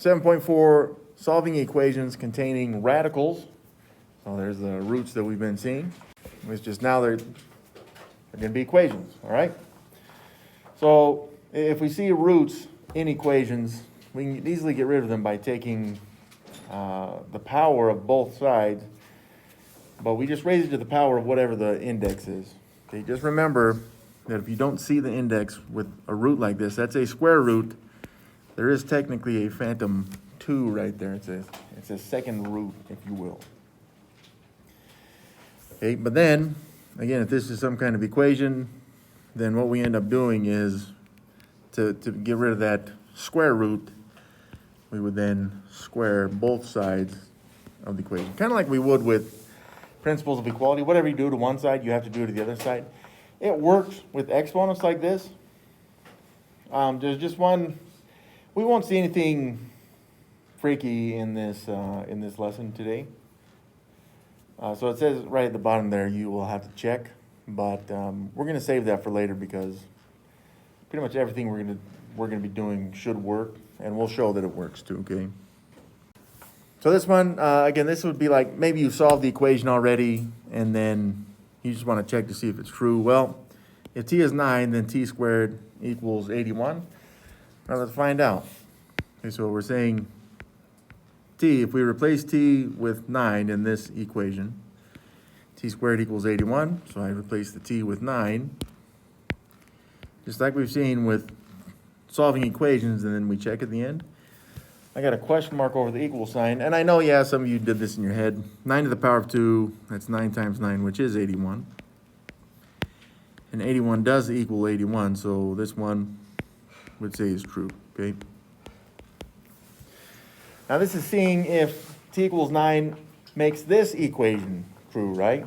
7.4, solving equations containing radicals. So there's the roots that we've been seeing. It's just now they're going to be equations, all right? So if we see roots in equations, we can easily get rid of them by taking the power of both sides, but we just raise it to the power of whatever the index is. Okay, just remember that if you don't see the index with a root like this, that's a square root. There is technically a phantom 2 right there. It's a second root, if you will. Okay, but then, again, if this is some kind of equation, then what we end up doing is to get rid of that square root, we would then square both sides of the equation. Kind of like we would with principles of equality. Whatever you do to one side, you have to do to the other side. It works with exponents like this. There's just one, we won't see anything freaky in this lesson today. So it says right at the bottom there, you will have to check, but we're going to save that for later because pretty much everything we're going to be doing should work, and we'll show that it works too, okay? So this one, again, this would be like maybe you solved the equation already, and then you just want to check to see if it's true. Well, if t is 9, then t squared equals 81. Now let's find out. Okay, so we're saying t, if we replace t with 9 in this equation, t squared equals 81. So I replace the t with 9. Just like we've seen with solving equations, and then we check at the end. I got a question mark over the equal sign, and I know, yeah, some of you did this in your head. 9 to the power of 2, that's 9 times 9, which is 81. And 81 does equal 81, so this one would say is true, okay? Now this is seeing if t equals 9 makes this equation true, right?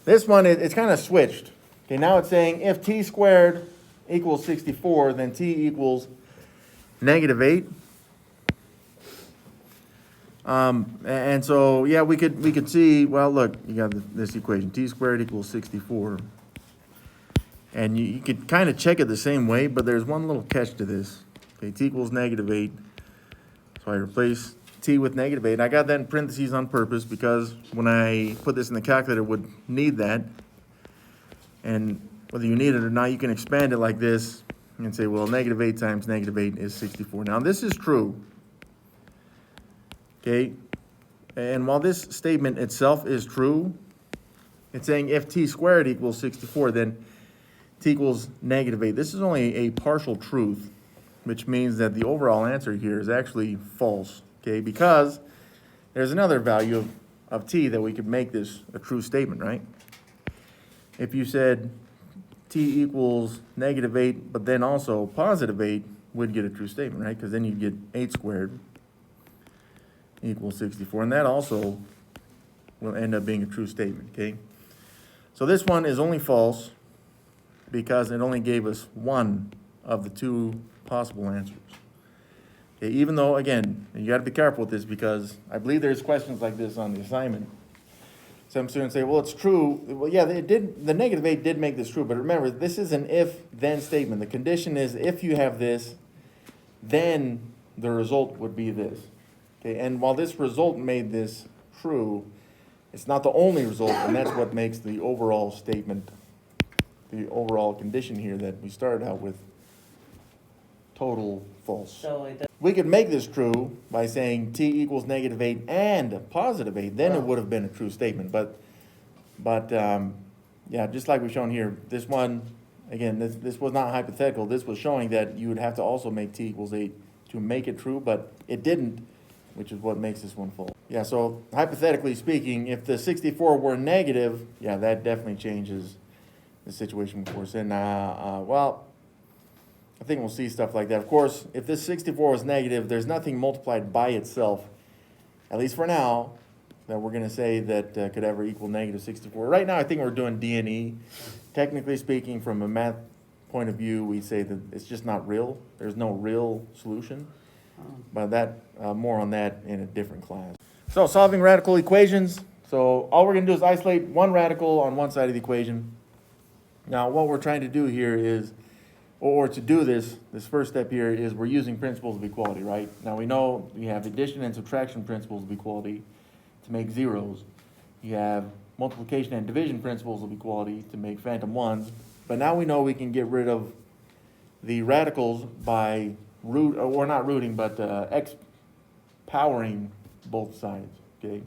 This one, it's kind of switched. Okay, now it's saying if t squared equals 64, then t equals -8. And so, yeah, we could see, well, look, you got this equation, t squared equals 64. And you could kind of check it the same way, but there's one little catch to this. Okay, t equals -8. So I replace t with -8. I got that in parentheses on purpose because when I put this in the calculator, it would need that. And whether you need it or not, you can expand it like this and say, well, -8 times -8 is 64. Now, this is true. Okay? And while this statement itself is true, it's saying if t squared equals 64, then t equals -8. This is only a partial truth, which means that the overall answer here is actually false, okay? Because there's another value of t that we could make this a true statement, right? If you said t equals -8, but then also +8, would get a true statement, right? Because then you'd get 8 squared equals 64, and that also will end up being a true statement, okay? So this one is only false because it only gave us one of the two possible answers. Okay, even though, again, you got to be careful with this because I believe there's questions like this on the assignment. Some students say, well, it's true. Well, yeah, it did. The -8 did make this true, but remember, this is an if-then statement. The condition is if you have this, then the result would be this. Okay, and while this result made this true, it's not the only result, and that's what makes the overall statement, the overall condition here that we started out with, total false. So we could make this true by saying t equals -8 and +8. Then it would have been a true statement. But yeah, just like we've shown here, this one, again, this was not hypothetical. This was showing that you would have to also make t equals 8 to make it true, but it didn't, which is what makes this one false. Yeah, so hypothetically speaking, if the 64 were negative, yeah, that definitely changes the situation before us. And, well, I think we'll see stuff like that. Of course, if this 64 was negative, there's nothing multiplied by itself, at least for now, that we're going to say that could ever equal -64. Right now, I think we're doing D and E. Technically speaking, from a math point of view, we say that it's just not real. There's no real solution. But that more on that in a different class. So solving radical equations. So all we're going to do is isolate one radical on one side of the equation. Now, what we're trying to do here is or to do this first step here is we're using principles of equality, right? Now we know we have addition and subtraction principles of equality to make zeros. You have multiplication and division principles of equality to make phantom ones. But now we know we can get rid of the radicals by root, or not rooting, but x powering both sides, okay?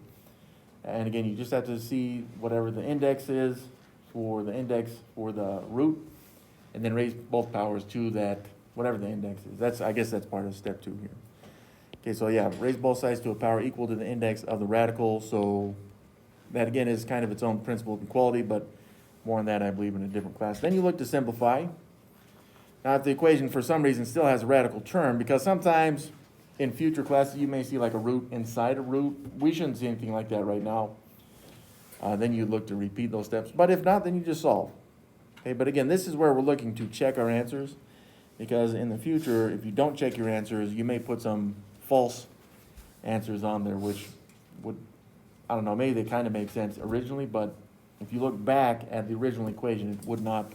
And again, you just have to see whatever the index is for the root, and then raise both powers to that, whatever the index is. I guess that's part of step 2 here. Okay, so yeah, raise both sides to a power equal to the index of the radical. So that again is kind of its own principle of equality, but more on that I believe in a different class. Then you look to simplify. Now if the equation for some reason still has a radical term, because sometimes in future classes you may see like a root inside a root. We shouldn't see anything like that right now. Then you look to repeat those steps. But if not, then you just solve. Okay, but again, this is where we're looking to check our answers, because in the future, if you don't check your answers, you may put some false answers on there, which would, I don't know, maybe they kind of make sense originally, but if you look back at the original equation, it would not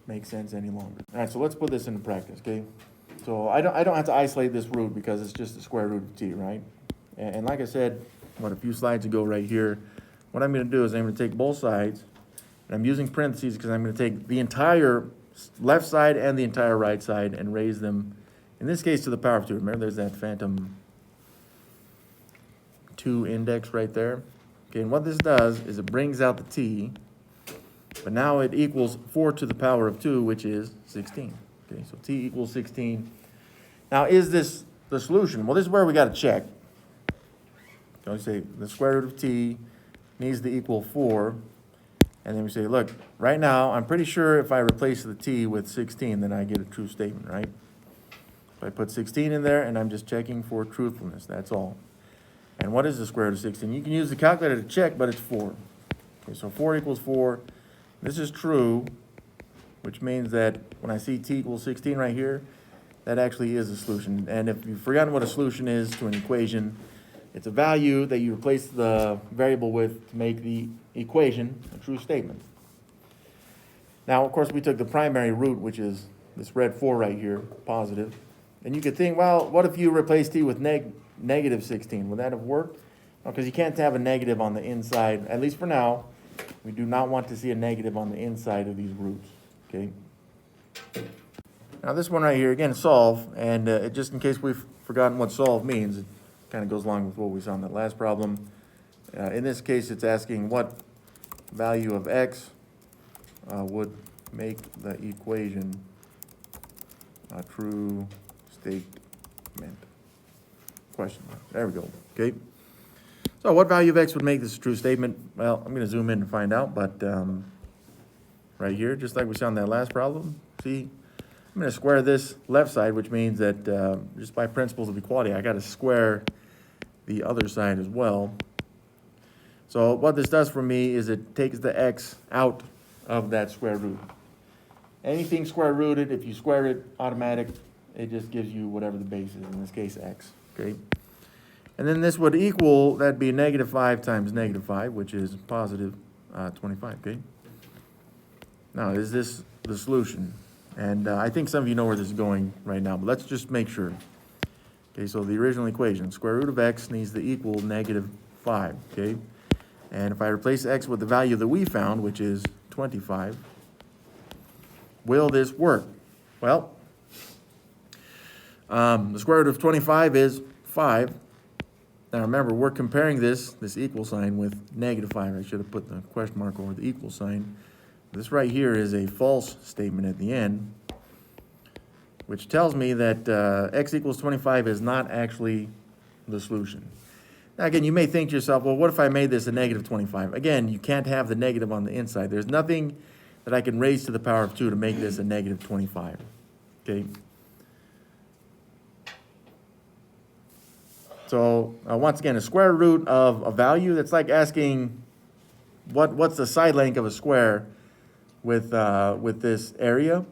make sense any longer. All right, so let's put this into practice, okay? So I don't have to isolate this root because it's just the square root of t, right? And like I said, a few slides ago right here, what I'm going to do is I'm going to take both sides, and I'm using parentheses because I'm going to take the entire left side and the entire right side and raise them, in this case, to the power of 2. Remember, there's that phantom 2 index right there. Okay, and what this does is it brings out the t, but now it equals 4 to the power of 2, which is 16. Okay, so t equals 16. Now, is this the solution? Well, this is where we got to check. So we say the square root of t needs to equal 4. And then we say, look, right now, I'm pretty sure if I replace the t with 16, then I get a true statement, right? So I put 16 in there, and I'm just checking for truthfulness. That's all. And what is the square root of 16? You can use the calculator to check, but it's 4. Okay, so 4 equals 4. This is true, which means that when I see t equals 16 right here, that actually is a solution. And if you've forgotten what a solution is to an equation, it's a value that you replace the variable with to make the equation a true statement. Now, of course, we took the primary root, which is this red 4 right here, positive. And you could think, well, what if you replace t with negative 16? Would that have worked? No, because you can't have a negative on the inside, at least for now. We do not want to see a negative on the inside of these roots, okay? Now this one right here, again, solve, and just in case we've forgotten what solve means, it kind of goes along with what we saw in that last problem. In this case, it's asking what value of x would make the equation a true statement. Question mark. There we go. Okay. So what value of x would make this a true statement? Well, I'm going to zoom in and find out, but right here, just like we saw in that last problem, see, I'm going to square this left side, which means that just by principles of equality, I got to square the other side as well. So what this does for me is it takes the x out of that square root. Anything square rooted, if you square it, automatic, it just gives you whatever the base is, in this case x, okay? And then this would equal, that'd be negative 5 times negative 5, which is positive 25, okay? Now, is this the solution? And I think some of you know where this is going right now, but let's just make sure. Okay, so the original equation, square root of x needs to equal negative 5, okay? And if I replace x with the value that we found, which is 25, will this work? Well, the square root of 25 is 5. Now remember, we're comparing this equal sign with negative 5. I should have put the question mark over the equal sign. This right here is a false statement at the end, which tells me that x equals 25 is not actually the solution. Now again, you may think to yourself, well, what if I made this a negative 25? Again, you can't have the negative on the inside. There's nothing that I can raise to the power of 2 to make this a negative 25, okay? So once again, a square root of a value, that's like asking what's the side length of a square with this area.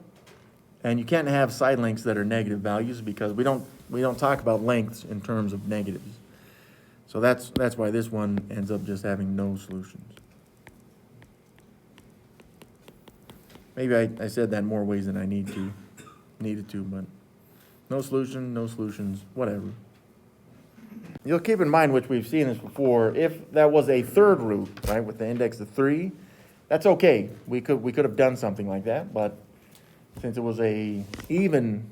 And you can't have side lengths that are negative values because we don't talk about lengths in terms of negatives. So that's why this one ends up just having no solutions. Maybe I said that in more ways than I need to. needed to, but no solution, no solutions, whatever. You'll keep in mind, which we've seen this before, if that was a third root, right, with the index of 3, that's okay. We could have done something like that, but since it was a even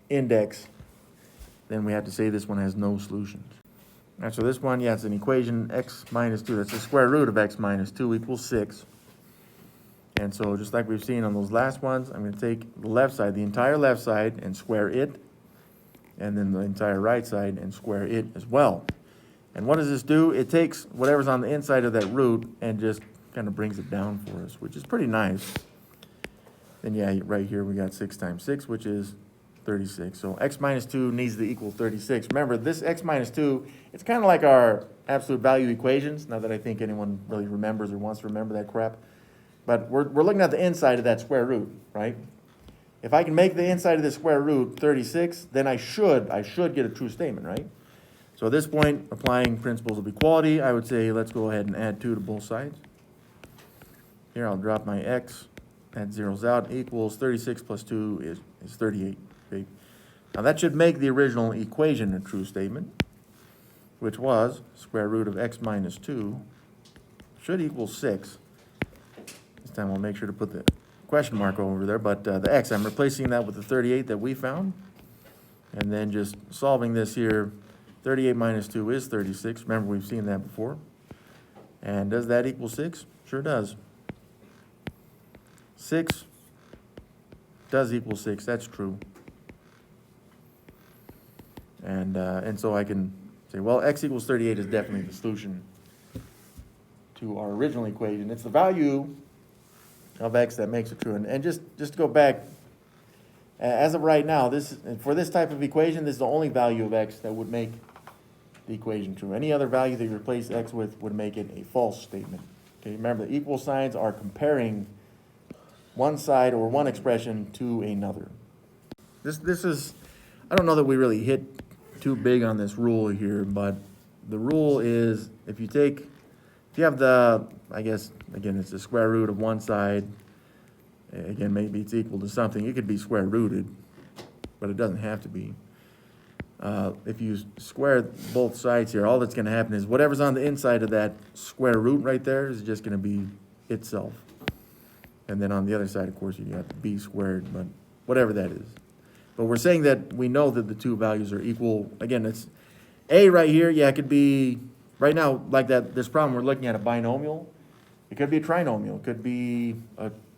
index, then we have to say this one has no solutions. All right, so this one, yeah, it's an equation, x minus 2. That's the square root of x minus 2 equals 6. And so just like we've seen on those last ones, I'm going to take the left side, the entire left side, and square it, and then the entire right side and square it as well. And what does this do? It takes whatever's on the inside of that root and just kind of brings it down for us, which is pretty nice. Then yeah, right here we got 6 times 6, which is 36. So x minus 2 needs to equal 36. Remember, this x minus 2, it's kind of like our absolute value equations, not that I think anyone really remembers or wants to remember that crap. But we're looking at the inside of that square root, right? If I can make the inside of this square root 36, then I should get a true statement, right? So at this point, applying principles of equality, I would say let's go ahead and add 2 to both sides. Here I'll drop my x, that zeroes out, equals 36 plus 2 is 38. Okay? Now that should make the original equation a true statement, which was square root of x minus 2 should equal 6. This time I'll make sure to put the question mark over there, but the x, I'm replacing that with the 38 that we found, and then just solving this here. 38 minus 2 is 36. Remember, we've seen that before. And does that equal 6? Sure does. 6 does equal 6. That's true. And so I can say, well, x equals 38 is definitely the solution to our original equation. It's the value of x that makes it true. And just to go back, as of right now, for this type of equation, this is the only value of x that would make the equation true. Any other value that you replace x with would make it a false statement. Okay, remember, the equal signs are comparing one side or one expression to another. This is, I don't know that we really hit too big on this rule here, but the rule is if you have the, I guess, again, it's the square root of one side, again, maybe it's equal to something. It could be square rooted, but it doesn't have to be. If you square both sides here, all that's going to happen is whatever's on the inside of that square root right there is just going to be itself. And then on the other side, of course, you got b squared, but whatever that is. But we're saying that we know that the two values are equal. Again, it's a right here. Yeah, it could be, right now, like that, this problem, we're looking at a binomial. It could be a trinomial. It could be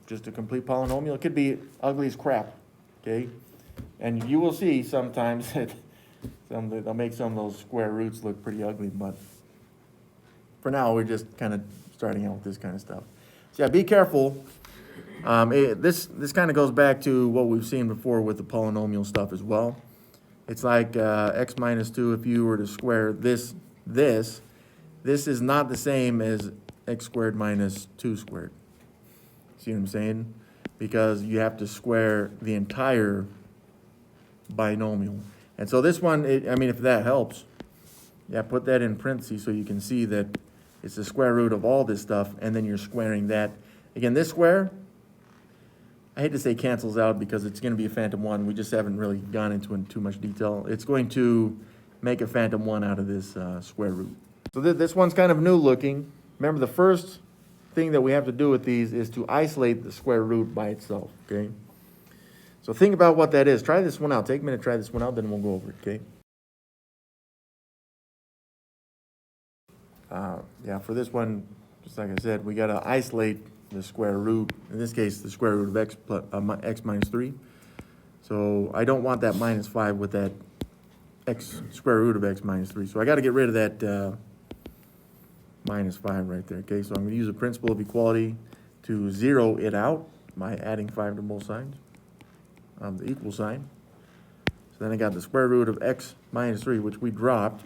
just a complete polynomial. It could be ugly as crap, okay? And you will see sometimes that they'll make some of those square roots look pretty ugly, but for now, we're just kind of starting out with this kind of stuff. So yeah, be careful. This kind of goes back to what we've seen before with the polynomial stuff as well. It's like x minus 2, if you were to square this is not the same as x squared minus 2 squared. See what I'm saying? Because you have to square the entire binomial. And so this one, I mean, if that helps, yeah, put that in parentheses so you can see that it's the square root of all this stuff, and then you're squaring that. Again, this square, I hate to say cancels out because it's going to be a phantom 1. We just haven't really gone into it in too much detail. It's going to make a phantom 1 out of this square root. So this one's kind of new looking. Remember, the first thing that we have to do with these is to isolate the square root by itself, okay? So think about what that is. Try this one out. Take a minute, try this one out, then we'll go over it, okay? Yeah, for this one, just like I said, we got to isolate the square root. In this case, the square root of x, x minus 3. So I don't want that minus 5 with that x square root of x minus 3. So I got to get rid of that minus 5 right there, okay? So I'm going to use the principle of equality to zero it out by adding 5 to both sides of the equal sign. So then I got the square root of x minus 3, which we dropped,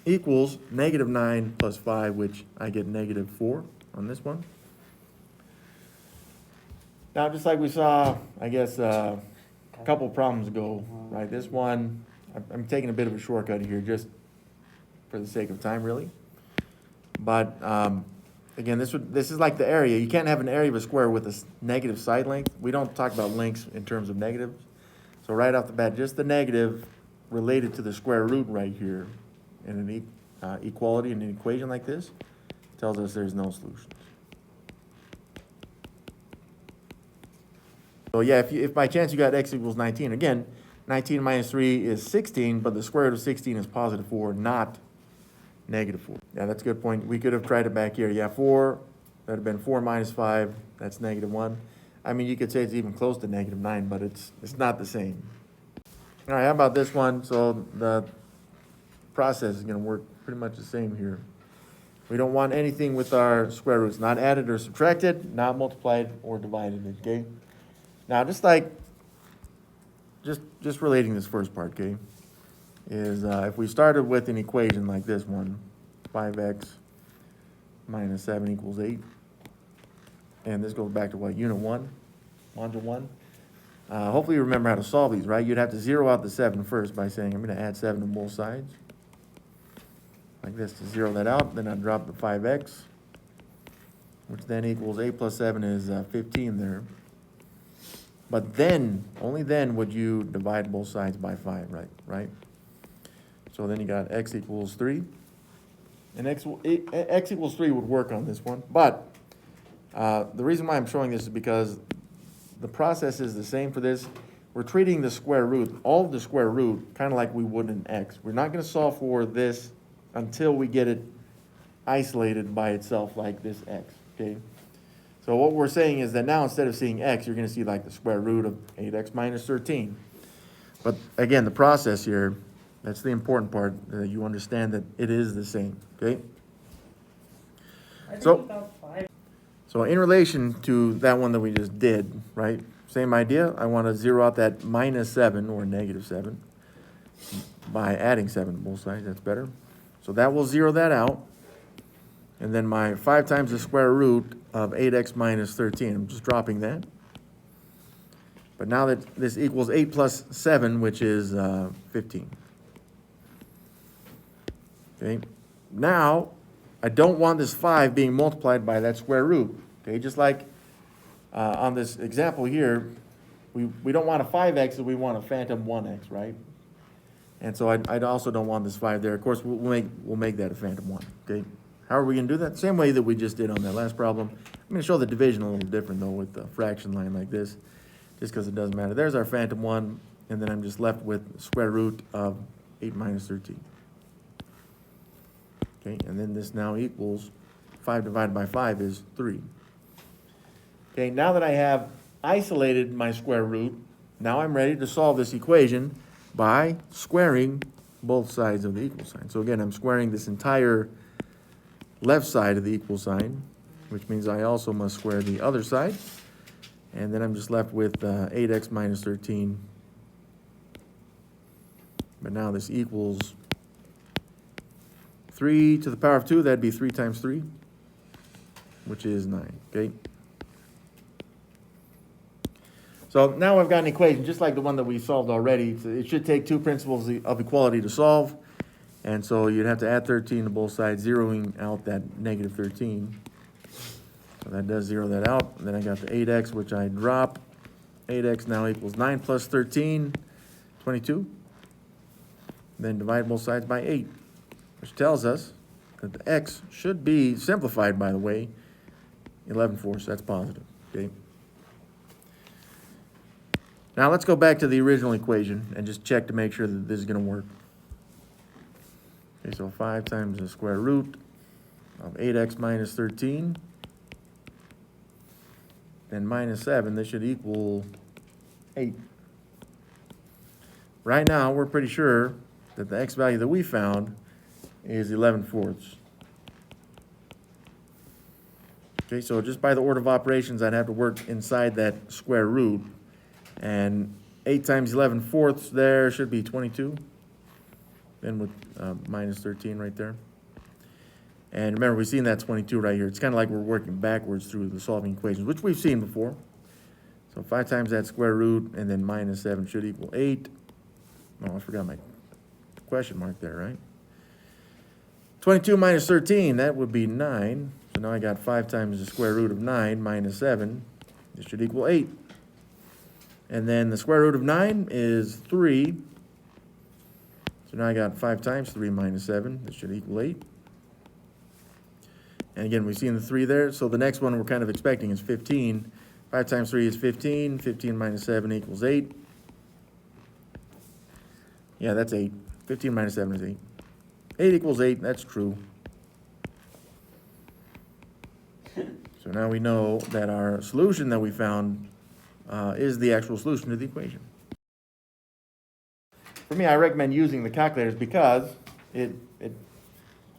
equals negative 9 plus 5, which I get negative 4 on this one. Now, just like we saw, I guess, a couple problems ago, right? This one, I'm taking a bit of a shortcut here just for the sake of time, really. But, again, this is like the area. You can't have an area of a square with a negative side length. We don't talk about lengths in terms of negatives. So right off the bat, just the negative related to the square root right here in an equality in an equation like this tells us there's no solutions. So yeah, if by chance you got x equals 19, again, 19 minus 3 is 16, but the square root of 16 is positive 4, not negative 4. Yeah, that's a good point. We could have tried it back here. Yeah, 4, that would have been 4 minus 5, that's negative 1. I mean, you could say it's even close to negative 9, but it's not the same. All right, how about this one? So the process is going to work pretty much the same here. We don't want anything with our square roots, not added or subtracted, not multiplied or divided, okay? Now, just relating this first part, okay, is if we started with an equation like this one, 5x minus 7 equals 8, and this goes back to what, unit 1, module 1. Hopefully you remember how to solve these, right? You'd have to zero out the 7 first by saying, I'm going to add 7 to both sides, like this, to zero that out. Then I'd drop the 5x, which then equals 8 plus 7 is 15 there. But then, only then would you divide both sides by 5, right? So then you got x equals 3. And x equals 3 would work on this one. But the reason why I'm showing this is because the process is the same for this. We're treating the square root, all of the square root, kind of like we would in x. We're not going to solve for this until we get it isolated by itself like this x, okay? So what we're saying is that now instead of seeing x, you're going to see like the square root of 8x minus 13. But again, the process here, that's the important part, that you understand that it is the same, okay? So in relation to that one that we just did, right? Same idea. I want to zero out that minus 7 or negative 7 by adding 7 to both sides. That's better. So that will zero that out. And then my 5 times the square root of 8x minus 13. I'm just dropping that. But now that this equals 8 plus 7, which is 15. Okay. Now, I don't want this 5 being multiplied by that square root. Okay, just like on this example here, we don't want a 5x, we want a phantom 1x, right? And so I also don't want this 5 there. Of course, we'll make that a phantom 1, okay? How are we going to do that? Same way that we just did on that last problem. I'm going to show the division a little different, though, with the fraction line like this, just because it doesn't matter. There's our phantom 1, and then I'm just left with square root of 8 minus 13. Okay, and then this now equals 5 divided by 5 is 3. Okay, now that I have isolated my square root, now I'm ready to solve this equation by squaring both sides of the equal sign. So again, I'm squaring this entire left side of the equal sign, which means I also must square the other side. And then I'm just left with 8x minus 13. But now this equals 3 to the power of 2. That'd be 3 times 3, which is 9, okay? So now I've got an equation just like the one that we solved already. It should take 2 principles of equality to solve. And so you'd have to add 13 to both sides, zeroing out that negative 13. So that does zero that out. And then I got the 8x, which I drop. 8x now equals 9 plus 13, 22. Then divide both sides by 8, which tells us that the x should be simplified, by the way, 11/4. That's positive, okay? Now let's go back to the original equation and just check to make sure that this is going to work. Okay, so 5 times the square root of 8x minus 13, then minus 7, this should equal 8. Right now, we're pretty sure that the x value that we found is 11/4. Okay, so just by the order of operations, I'd have to work inside that square root. And 8 times 11/4 there should be 22. Then with minus 13 right there. And remember, we've seen that 22 right here. It's kind of like we're working backwards through the solving equations, which we've seen before. So 5 times that square root, and then minus 7 should equal 8. Oh, I forgot my question mark there, right? 22 minus 13, that would be 9. So now I got 5 times the square root of 9 minus 7. This should equal 8. And then the square root of 9 is 3. So now I got 5 times 3 minus 7. This should equal 8. And again, we've seen the 3 there. So the next one we're kind of expecting is 15. 5 times 3 is 15. 15 minus 7 equals 8. Yeah, that's 8. 15 minus 7 is 8. 8 equals 8. That's true. So now we know that our solution that we found is the actual solution to the equation. For me, I recommend using the calculators because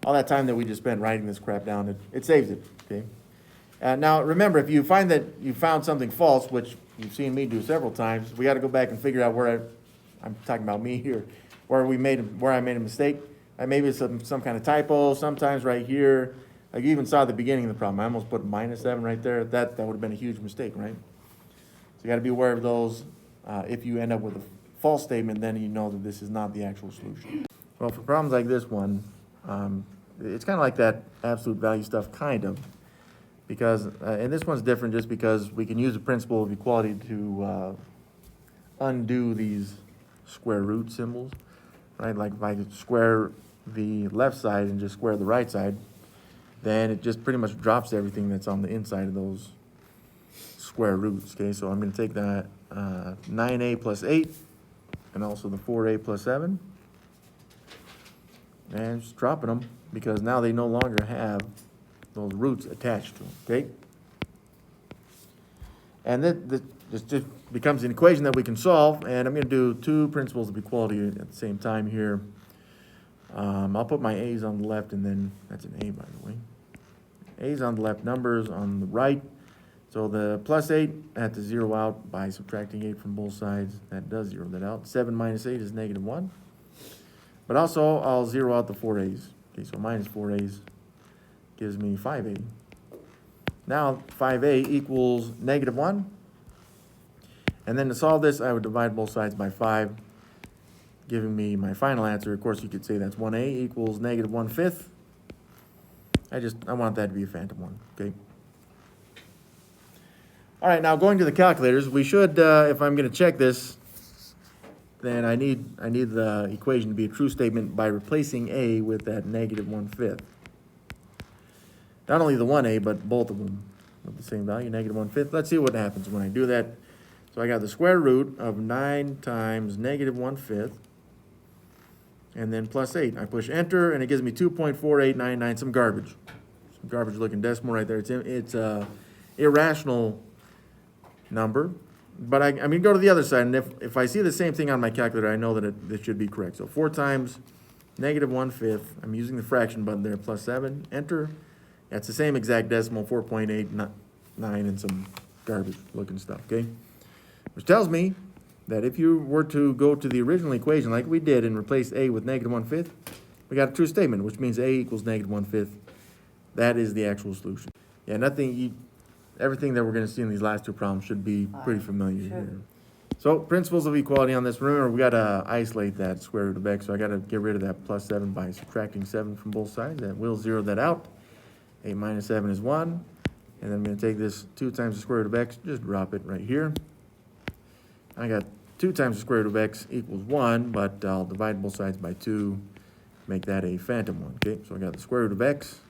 all that time that we just spent writing this crap down, it saves it, okay? Now, remember, if you find that you found something false, which you've seen me do several times, we got to go back and figure out where I'm talking about me here, where I made a mistake. Maybe it's some kind of typo, sometimes right here. Like you even saw at the beginning of the problem, I almost put minus 7 right there. That would have been a huge mistake, right? So you got to be aware of those. If you end up with a false statement, then you know that this is not the actual solution. Well, for problems like this one, it's kind of like that absolute value stuff, kind of. Because, and this one's different just because we can use the principle of equality to undo these square root symbols, right? Like if I could square the left side and just square the right side, then it just pretty much drops everything that's on the inside of those square roots, okay? So I'm going to take that 9a plus 8 and also the 4a plus 7 and just dropping them because now they no longer have those roots attached to them, okay? And this just becomes an equation that we can solve, and I'm going to do two principles of equality at the same time here. I'll put my a's on the left, and then that's an a, by the way. A's on the left, numbers on the right. So the plus 8, I have to zero out by subtracting 8 from both sides. That does zero that out. 7 minus 8 is negative 1. But also, I'll zero out the 4a's. Okay, so minus 4a's gives me 5a. Now, 5a equals negative 1. And then to solve this, I would divide both sides by 5, giving me my final answer. Of course, you could say that's 1a equals negative 1/5. I want that to be a phantom one, okay? All right, now going to the calculators, we should, if I'm going to check this, then I need the equation to be a true statement by replacing a with that negative 1/5. Not only the 1a, but both of them with the same value, negative 1/5. Let's see what happens when I do that. So I got the square root of 9 times negative 1/5, and then plus 8. I push enter, and it gives me 2.4899, some garbage. Some garbage-looking decimal right there. It's a irrational number. But I'm going to go to the other side, and if I see the same thing on my calculator, I know that it should be correct. So 4 times negative 1/5. I'm using the fraction button there, plus 7. Enter. That's the same exact decimal, 4.89 and some garbage-looking stuff, okay? Which tells me that if you were to go to the original equation like we did and replace a with negative 1/5, we got a true statement, which means a equals negative 1/5. That is the actual solution. Yeah, everything that we're going to see in these last two problems should be pretty familiar here. So principles of equality on this. Remember, we got to isolate that square root of x, so I got to get rid of that plus 7 by subtracting 7 from both sides. That will zero that out. 8 minus 7 is 1. And then I'm going to take this 2 times the square root of x, just drop it right here. I got 2 times the square root of x equals 1, but I'll divide both sides by 2, make that a phantom one. Okay, so I got the square root of x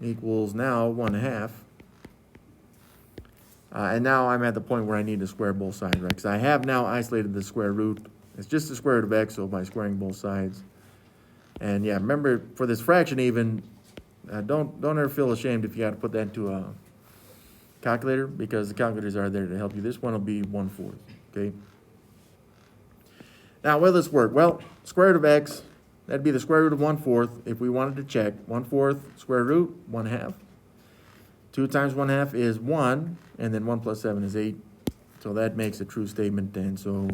equals now 1/2. And now I'm at the point where I need to square both sides, right? Because I have now isolated the square root. It's just the square root of x, so by squaring both sides. And yeah, remember, for this fraction even, don't ever feel ashamed if you got to put that into a calculator, because the calculators are there to help you. This one will be 1/4, okay? Now, will this work? Well, square root of x, that'd be the square root of 1/4. If we wanted to check 1/4 square root, 1/2. 2 times 1/2 is 1, and then 1 plus 7 is 8. So that makes a true statement, and so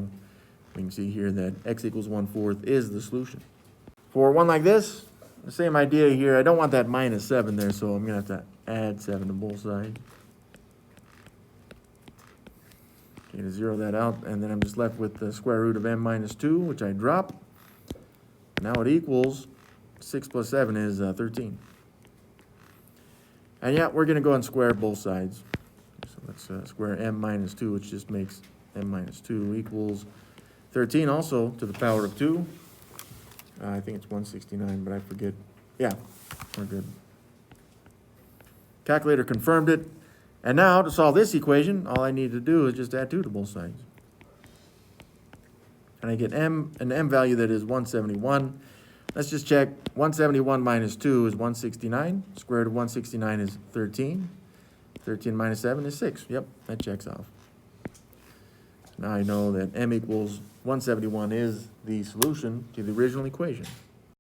we can see here that x equals 1/4 is the solution. For one like this, the same idea here. I don't want that minus 7 there, so I'm going to have to add 7 to both sides. Okay, to zero that out, and then I'm just left with the square root of m minus 2, which I drop. Now it equals 6 plus 7 is 13. And yeah, we're going to go and square both sides. So let's square m minus 2, which just makes m minus 2 equals 13 also to the power of 2. I think it's 169, but I forget. Yeah, we're good. Calculator confirmed it. And now, to solve this equation, all I need to do is just add 2 to both sides. And I get an m value that is 171. Let's just check. 171 minus 2 is 169. Square root of 169 is 13. 13 minus 7 is 6. Yep, that checks off. Now I know that m equals 171 is the solution to the original equation.